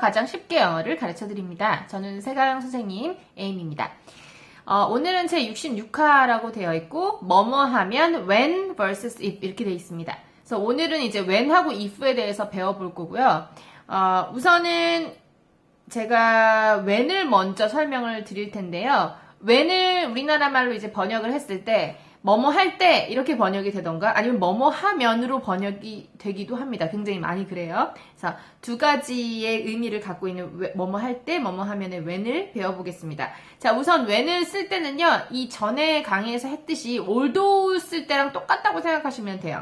가장 쉽게 영어를 가르쳐 드립니다. 저는 세가영 선생님 에임입니다. 오늘은 제 66화라고 되어 있고 뭐뭐 하면 when vs if 이렇게 되어 있습니다. 그래서 오늘은 이제 when하고 if에 대해서 배워볼 거고요. 우선은 제가 when을 먼저 설명을 드릴 텐데요. when을 우리나라 말로 이제 번역을 했을 때 뭐뭐 할 때 이렇게 번역이 되던가 아니면 뭐뭐 하면으로 번역이 되기도 합니다. 굉장히 많이 그래요. 그래서 두 가지의 의미를 갖고 있는 뭐뭐 할 때, 뭐뭐 하면의 when을 배워보겠습니다. 자, 우선 when을 쓸 때는요. 이 전에 강의에서 했듯이 although 쓸 때랑 똑같다고 생각하시면 돼요.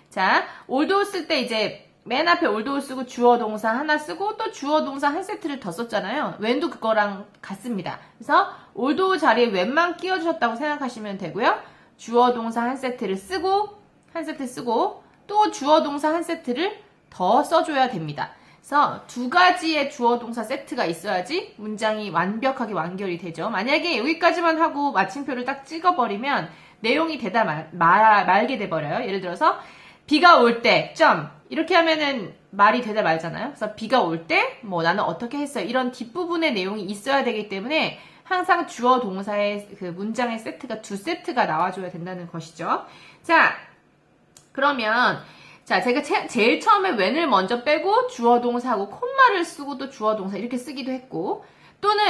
자, although 쓸 때 이제 맨 앞에 although 쓰고 주어 동사 하나 쓰고 또 주어 동사 한 세트를 더 썼잖아요. when도 그거랑 같습니다. 그래서 although 자리에 when만 끼워주셨다고 생각하시면 되고요. 주어 동사 한 세트 쓰고 또 주어 동사 한 세트를 더 써줘야 됩니다. 그래서 두 가지의 주어 동사 세트가 있어야지 문장이 완벽하게 완결이 되죠. 만약에 여기까지만 하고 마침표를 딱 찍어버리면 내용이 되다 말게 돼버려요. 예를 들어서 비가 올 때 점 이렇게 하면은 말이 되다 말잖아요. 그래서 비가 올 때 뭐 나는 어떻게 했어요. 이런 뒷부분의 내용이 있어야 되기 때문에 항상 주어 동사의 그 문장의 세트가 두 세트가 나와줘야 된다는 것이죠. 자, 그러면 자 제가 제일 처음에 when을 먼저 빼고 주어 동사하고 콤마를 쓰고 또 주어 동사 이렇게 쓰기도 했고 또는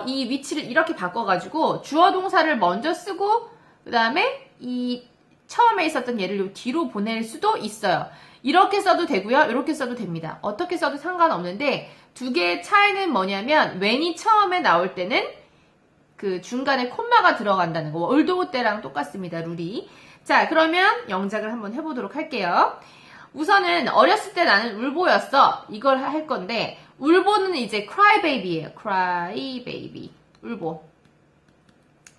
이 위치를 이렇게 바꿔가지고 주어 동사를 먼저 쓰고 그 다음에 이 처음에 있었던 예를 뒤로 보낼 수도 있어요. 이렇게 써도 되고요. 이렇게 써도 됩니다. 어떻게 써도 상관없는데 두 개의 차이는 뭐냐면 when이 처음에 나올 때는 그 중간에 콤마가 들어간다는 거. although 때랑 똑같습니다. 룰이. 자, 그러면 영작을 한번 해보도록 할게요. 우선은 어렸을 때 나는 울보였어. 이걸 할 건데 울보는 이제 crybaby예요. crybaby. 울보.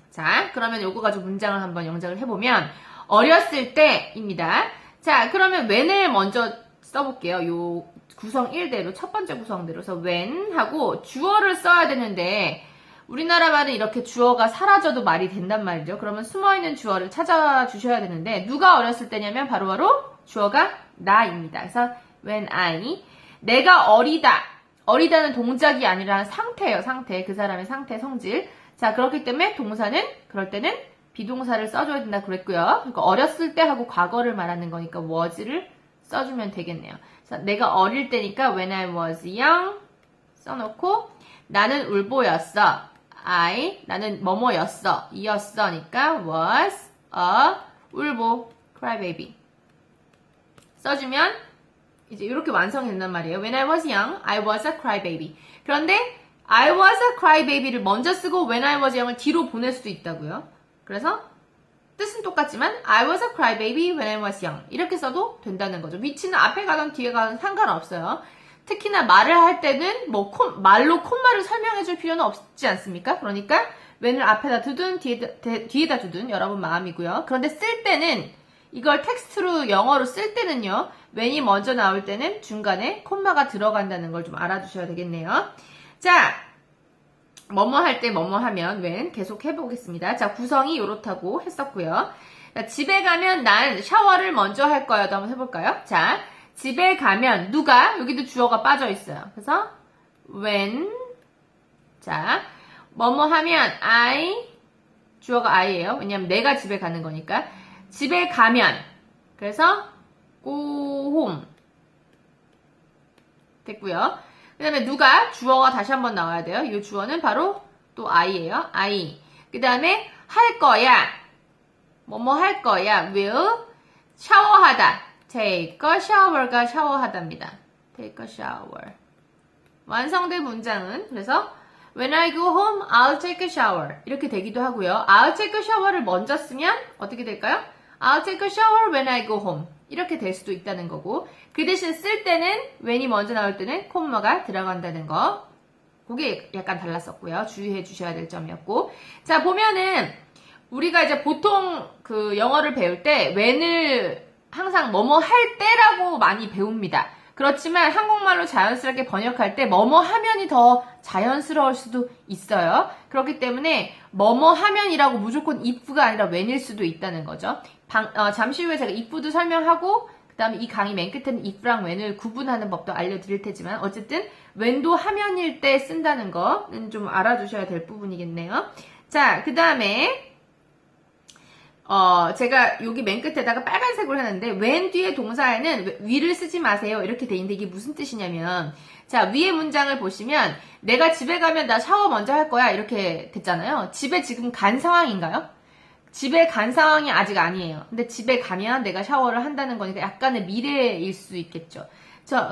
자, 그러면 요거 가지고 문장을 한번 영작을 해보면 어렸을 때입니다. 자, 그러면 when을 먼저 써볼게요. 요 구성 1대로, 첫 번째 구성대로. 그래서 when 하고 주어를 써야 되는데 우리나라 말은 이렇게 주어가 사라져도 말이 된단 말이죠. 그러면 숨어있는 주어를 찾아주셔야 되는데 누가 어렸을 때냐면 바로바로 주어가 나입니다. 그래서 when I, 내가 어리다. 어리다는 동작이 아니라 상태예요. 상태. 그 사람의 상태, 성질. 자, 그렇기 때문에 동사는 그럴 때는 비동사를 써줘야 된다 그랬고요. 그러니까 어렸을 때 하고 과거를 말하는 거니까 was를 써주면 되겠네요. 그래서 내가 어릴 때니까 when I was young 써놓고 나는 울보였어. 나는 뭐뭐였어. 이었어니까 was a 울보 crybaby 써주면 이제 이렇게 완성이 된단 말이에요. When I was young, I was a crybaby. 그런데 I was a crybaby를 먼저 쓰고 when I was young을 뒤로 보낼 수도 있다고요. 그래서 뜻은 똑같지만 I was a crybaby when I was young 이렇게 써도 된다는 거죠. 위치는 앞에 가든 뒤에 가든 상관없어요. 특히나 말을 할 때는 뭐 말로 콤마를 설명해 줄 필요는 없지 않습니까? 그러니까 when을 앞에다 두든 뒤에다 두든 여러분 마음이고요. 그런데 쓸 때는 이걸 텍스트로 영어로 쓸 때는요. when이 먼저 나올 때는 중간에 콤마가 들어간다는 걸 좀 알아두셔야 되겠네요. 자, 뭐뭐 할 때 뭐뭐 하면 when 계속 해보겠습니다. 자, 구성이 요렇다고 했었고요. 자, 집에 가면 난 샤워를 먼저 할 거야도 한번 해볼까요? 자, 집에 가면 누가 여기도 주어가 빠져 있어요. 그래서 when 자, 뭐뭐 하면 I 주어가 I예요. 왜냐면 내가 집에 가는 거니까. 집에 가면 그래서 go home 됐고요. 그 다음에 누가 주어가 다시 한번 나와야 돼요. 이 주어는 바로 또 I예요. I. 그 다음에 할 거야. 뭐뭐 할 거야. will 샤워하다. take a shower가 샤워하다입니다. take a shower. 완성된 문장은 그래서 when I go home, I'll take a shower 이렇게 되기도 하고요. I'll take a shower를 먼저 쓰면 어떻게 될까요? I'll take a shower when I go home 이렇게 될 수도 있다는 거고 그 대신 쓸 때는 when이 먼저 나올 때는 콤마가 들어간다는 거 그게 약간 달랐었고요. 주의해 주셔야 될 점이었고 자 보면은 우리가 이제 보통 그 영어를 배울 때 when을 항상 뭐뭐 할 때라고 많이 배웁니다. 그렇지만 한국말로 자연스럽게 번역할 때 뭐뭐 하면이 더 자연스러울 수도 있어요. 그렇기 때문에 뭐뭐 하면이라고 무조건 if가 아니라 when일 수도 있다는 거죠. 잠시 후에 제가 if도 설명하고 그 다음에 이 강의 맨 끝에는 if랑 when을 구분하는 법도 알려드릴 테지만 어쨌든 when도 하면일 때 쓴다는 거는 좀 알아두셔야 될 부분이겠네요. 자, 그 다음에 제가 여기 맨 끝에다가 빨간색으로 해놨는데 when 뒤에 동사에는 위를 쓰지 마세요 이렇게 돼 있는데 이게 무슨 뜻이냐면 자, 위에 문장을 보시면 내가 집에 가면 나 샤워 먼저 할 거야 이렇게 됐잖아요. 집에 지금 간 상황인가요? 집에 간 상황이 아직 아니에요. 근데 집에 가면 내가 샤워를 한다는 거니까 약간의 미래일 수 있겠죠.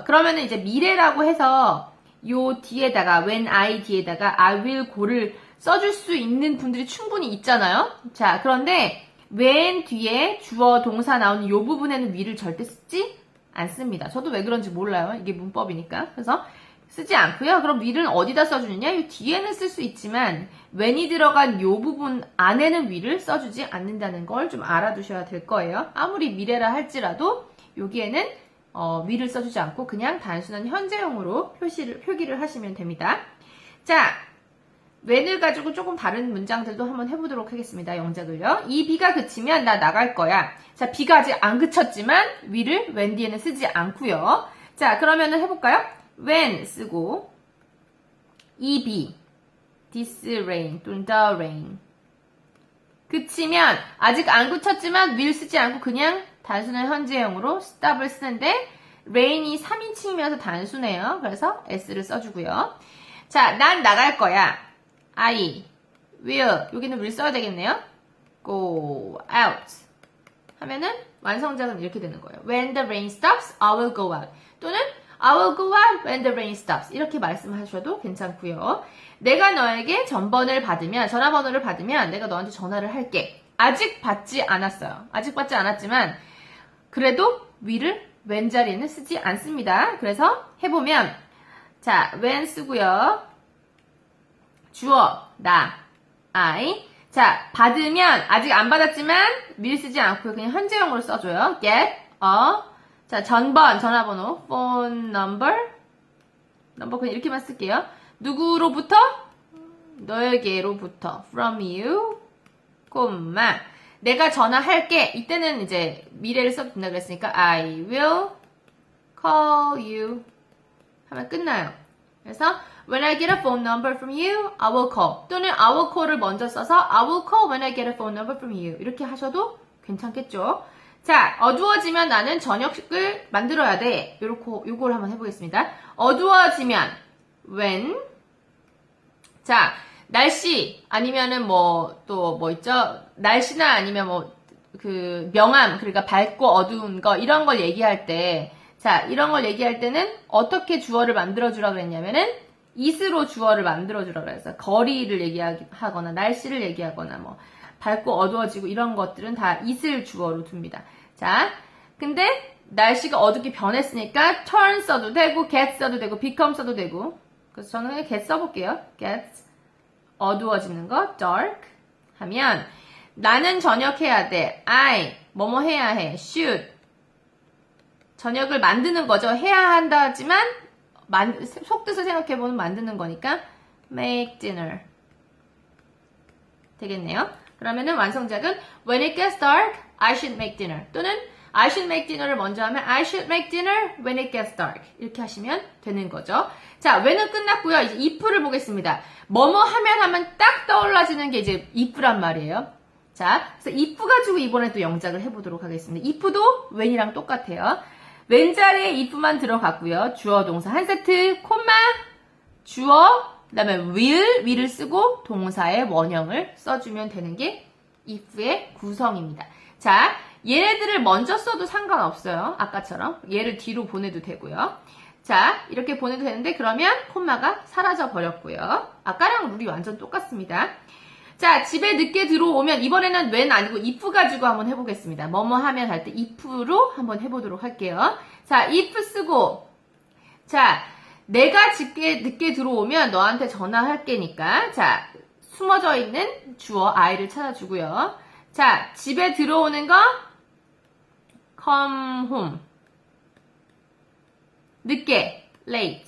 그러면은 이제 미래라고 해서 요 뒤에다가 when I 뒤에다가 I will go를 써줄 수 있는 분들이 충분히 있잖아요. 자, 그런데 when 뒤에 주어 동사 나오는 요 부분에는 will을 절대 쓰지 않습니다. 저도 왜 그런지 몰라요. 이게 문법이니까. 그래서 쓰지 않고요. 그럼 will은 어디다 써주느냐? 이 뒤에는 쓸 수 있지만 when이 들어간 요 부분 안에는 will을 써주지 않는다는 걸 좀 알아두셔야 될 거예요. 아무리 미래라 할지라도 여기에는 will을 써주지 않고 그냥 단순한 현재형으로 표기를 하시면 됩니다. 자, when을 가지고 조금 다른 문장들도 한번 해보도록 하겠습니다. 영작을요. 이 비가 그치면 나 나갈 거야. 자, 비가 아직 안 그쳤지만 will을 when 뒤에는 쓰지 않고요. 자, 그러면은 해볼까요? when 쓰고 이 비 this rain 또는 the rain 그치면 아직 안 그쳤지만 will 쓰지 않고 그냥 단순한 현재형으로 stop을 쓰는데 rain이 3인칭이면서 단순해요. 그래서 s를 써주고요. 자, 난 나갈 거야. I will 여기는 will 써야 되겠네요. go out 하면은 완성작은 이렇게 되는 거예요. When the rain stops, I will go out 또는 I will go out when the rain stops 이렇게 말씀하셔도 괜찮고요. 내가 너에게 전화번호를 받으면 내가 너한테 전화를 할게. 아직 받지 않았어요. 아직 받지 않았지만 그래도 will을 when 자리에는 쓰지 않습니다. 그래서 해보면 자, when 쓰고요. 주어, 나, I. 자, 받으면 아직 안 받았지만 will 쓰지 않고 그냥 현재형으로 써줘요. get a 자, 전화번호, phone number 그냥 이렇게만 쓸게요. 누구로부터? 너에게로부터, from you, 콤마. 내가 전화할게. 이때는 이제 미래를 써도 된다 그랬으니까 I will call you 하면 끝나요. 그래서 when I get a phone number from you, I will call. 또는 I will call을 먼저 써서 I will call when I get a phone number from you. 이렇게 하셔도 괜찮겠죠? 자, 어두워지면 나는 저녁을 만들어야 돼. 요걸 한번 해보겠습니다. 어두워지면 when 자, 날씨 아니면은 또 뭐 있죠? 날씨나 아니면 명암 그러니까 밝고 어두운 거 이런 걸 얘기할 때 자, 이런 걸 얘기할 때는 어떻게 주어를 만들어주라 그랬냐면은 is로 주어를 만들어주라 그랬어요. 거리를 얘기하거나 날씨를 얘기하거나 밝고 어두워지고 이런 것들은 다 is를 주어로 둡니다. 자, 근데 날씨가 어둡게 변했으니까 turn 써도 되고 get 써도 되고 become 써도 되고 그래서 저는 그냥 get 써볼게요. get 어두워지는 거 dark 하면 나는 저녁 해야 돼. I 뭐뭐 해야 해. should 저녁을 만드는 거죠. 해야 한다 하지만 속뜻을 생각해보면 만드는 거니까 make dinner 되겠네요. 그러면은 완성작은 when it gets dark, I should make dinner 또는 I should make dinner를 먼저 하면 I should make dinner when it gets dark 이렇게 하시면 되는 거죠. 자, when은 끝났고요. 이제 if를 보겠습니다. 뭐뭐 하면 딱 떠올라지는 게 이제 if란 말이에요. 자, 그래서 if 가지고 이번에 또 영작을 해보도록 하겠습니다. if도 when이랑 똑같아요. when 자리에 if만 들어갔고요. 주어 동사 한 세트, 콤마, 주어, 그 다음에 will을 쓰고 동사의 원형을 써주면 되는 게 if의 구성입니다. 자, 얘네들을 먼저 써도 상관없어요. 아까처럼. 얘를 뒤로 보내도 되고요. 자, 이렇게 보내도 되는데 그러면 콤마가 사라져 버렸고요. 아까랑 룰이 완전 똑같습니다. 자, 집에 늦게 들어오면 이번에는 when 아니고 if 가지고 한번 해보겠습니다. 뭐뭐 하면 할 때 if로 한번 해보도록 할게요. 자, if 쓰고 자, 내가 집에 늦게 들어오면 너한테 전화할 게니까 자, 숨어져 있는 주어 I를 찾아주고요. 자, 집에 들어오는 거 come home 늦게 late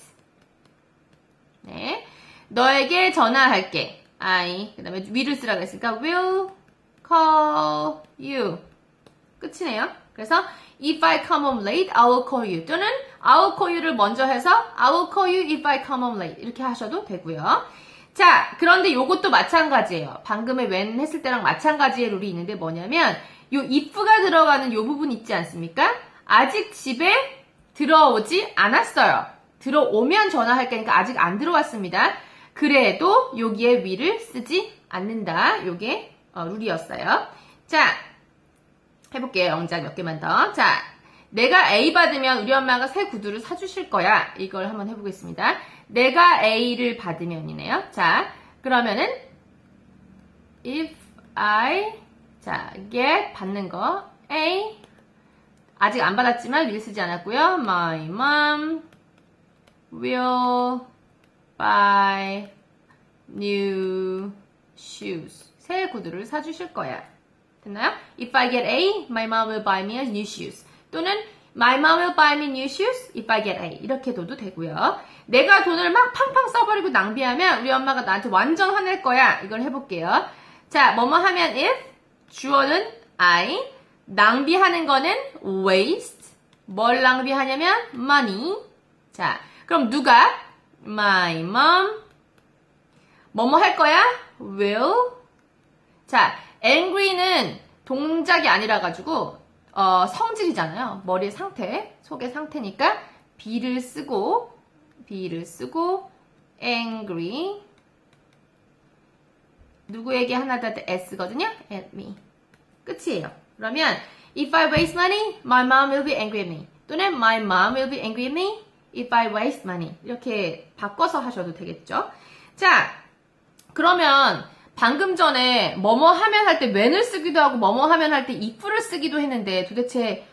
네, 너에게 전화할게 I 그 다음에 will을 쓰라고 했으니까 will call you 끝이네요. 그래서 if I come home late, I will call you. 또는 I will call you를 먼저 해서 I will call you if I come home late. 이렇게 하셔도 되고요. 자, 그런데 요것도 마찬가지예요. 방금의 when 했을 때랑 마찬가지의 룰이 있는데 뭐냐면 요 if가 들어가는 요 부분 있지 않습니까? 아직 집에 들어오지 않았어요. 들어오면 전화할 거니까 아직 안 들어왔습니다. 그래도 여기에 will을 쓰지 않는다. 요게 룰이었어요. 자, 해볼게요. 영작 몇 개만 더. 자, 내가 A 받으면 우리 엄마가 새 구두를 사주실 거야. 이걸 한번 해보겠습니다. 내가 A를 받으면이네요. 자, 그러면은 if I get 받는 거 A 아직 안 받았지만 will 쓰지 않았고요. My mom will buy new shoes. 새 구두를 사주실 거야. 됐나요? If I get A, my mom will buy me new shoes. 또는 my mom will buy me new shoes if I get A. 이렇게 둬도 되고요. 내가 돈을 막 팡팡 써버리고 낭비하면 우리 엄마가 나한테 완전 화낼 거야. 이걸 해볼게요. 자, 뭐뭐 하면 if, 주어는 I, 낭비하는 거는 waste. 뭘 낭비하냐면 money. 자, 그럼 누가? My mom. 뭐뭐 할 거야? will. 자, angry는 동작이 아니라 가지고 성질이잖아요. 머리의 상태, 속의 상태니까 be를 쓰고 angry. 누구에게 하나 더 s거든요. at me. 끝이에요. 그러면 if I waste money, my mom will be angry at me. 또는 my mom will be angry at me if I waste money. 이렇게 바꿔서 하셔도 되겠죠. 자, 그러면 방금 전에 뭐뭐 하면 할 때 when을 쓰기도 하고 뭐뭐 하면 할 때 if를 쓰기도 했는데 도대체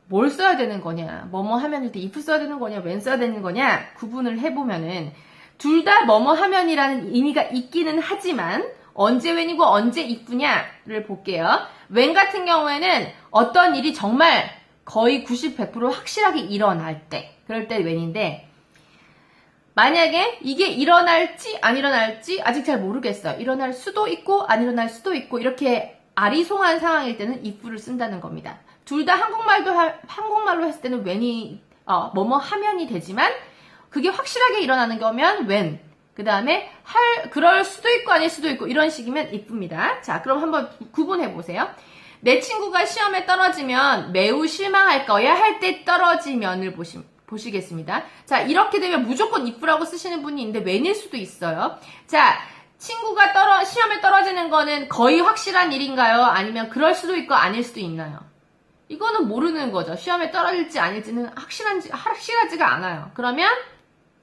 뭘 써야 되는 거냐, 뭐뭐 하면 할 때 if 써야 되는 거냐, when 써야 되는 거냐 구분을 해보면은 둘 다 뭐뭐 하면이라는 의미가 있기는 하지만 언제 when이고 언제 if냐를 볼게요. when 같은 경우에는 어떤 일이 정말 거의 90, 100% 확실하게 일어날 때, 그럴 때 when인데 만약에 이게 일어날지 안 일어날지 아직 잘 모르겠어요. 일어날 수도 있고 안 일어날 수도 있고 이렇게 아리송한 상황일 때는 if를 쓴다는 겁니다. 둘 다 한국말로 했을 때는 when이 뭐뭐 하면이 되지만 그게 확실하게 일어나는 거면 when. 그 다음에 그럴 수도 있고 아닐 수도 있고 이런 식이면 if입니다. 자, 그럼 한번 구분해 보세요. 내 친구가 시험에 떨어지면 매우 실망할 거야 할 때 떨어지면을 보시겠습니다. 자, 이렇게 되면 무조건 if라고 쓰시는 분이 있는데 when일 수도 있어요. 자, 친구가 시험에 떨어지는 거는 거의 확실한 일인가요? 아니면 그럴 수도 있고 아닐 수도 있나요? 이거는 모르는 거죠. 시험에 떨어질지 아닐지는 확실하지가 않아요. 그러면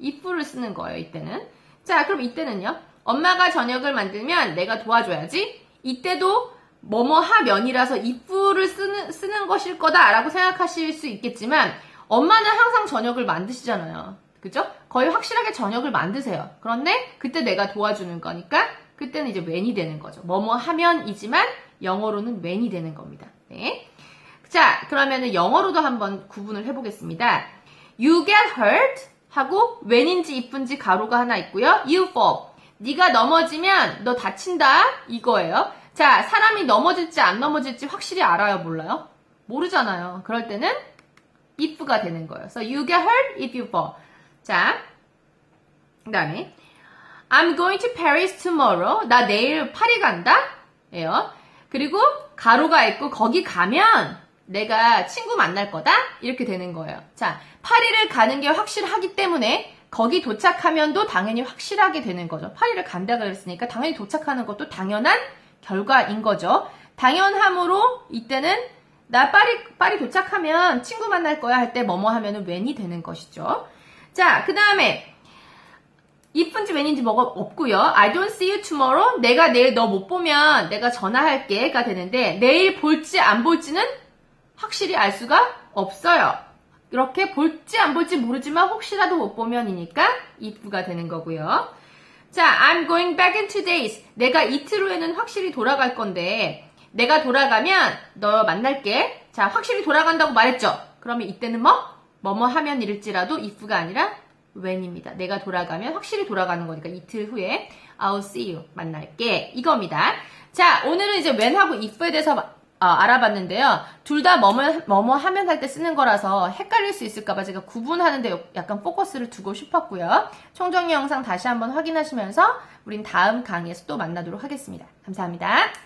if를 쓰는 거예요, 이때는. 자, 그럼 이때는요. 엄마가 저녁을 만들면 내가 도와줘야지. 이때도 뭐뭐 하면이라서 if를 쓰는 것일 거다라고 생각하실 수 있겠지만 엄마는 항상 저녁을 만드시잖아요. 그죠? 거의 확실하게 저녁을 만드세요. 그런데 그때 내가 도와주는 거니까 그때는 이제 when이 되는 거죠. 뭐뭐 하면이지만 영어로는 when이 되는 겁니다. 네. 자, 그러면은 영어로도 한번 구분을 해보겠습니다. You get hurt 하고 when인지 if인지 가로가 하나 있고요. You fall. 네가 넘어지면 너 다친다 이거예요. 자, 사람이 넘어질지 안 넘어질지 확실히 알아요? 몰라요? 모르잖아요. 그럴 때는 if가 되는 거예요. So you get hurt if you fall. 자, 그 다음에 I'm going to Paris tomorrow. 나 내일 파리 간다. 예요. 그리고 가로가 있고 거기 가면 내가 친구 만날 거다. 이렇게 되는 거예요. 자, 파리를 가는 게 확실하기 때문에 거기 도착하면도 당연히 확실하게 되는 거죠. 파리를 간다고 그랬으니까 당연히 도착하는 것도 당연한 결과인 거죠. 당연함으로 이때는 나 파리 도착하면 친구 만날 거야 할 때 뭐뭐 하면은 when이 되는 것이죠. 자, 그 다음에 if인지 when인지 뭐가 없고요. I don't see you tomorrow. 내가 내일 너 못 보면 내가 전화할게가 되는데 내일 볼지 안 볼지는 확실히 알 수가 없어요. 이렇게 볼지 안 볼지 모르지만 혹시라도 못 보면이니까 if가 되는 거고요. 자, I'm going back in 2 days. 내가 이틀 후에는 확실히 돌아갈 건데 내가 돌아가면 너 만날게. 자, 확실히 돌아간다고 말했죠. 그러면 이때는 뭐뭐 하면 이럴지라도 if가 아니라 when입니다. 내가 돌아가면 확실히 돌아가는 거니까 이틀 후에 I'll see you. 만날게. 이겁니다. 자, 오늘은 이제 when하고 if에 대해서 알아봤는데요. 둘 다 뭐뭐 하면 할 때 쓰는 거라서 헷갈릴 수 있을까봐 제가 구분하는데 약간 포커스를 두고 싶었고요. 총정리 영상 다시 한번 확인하시면서 우린 다음 강의에서 또 만나도록 하겠습니다. 감사합니다.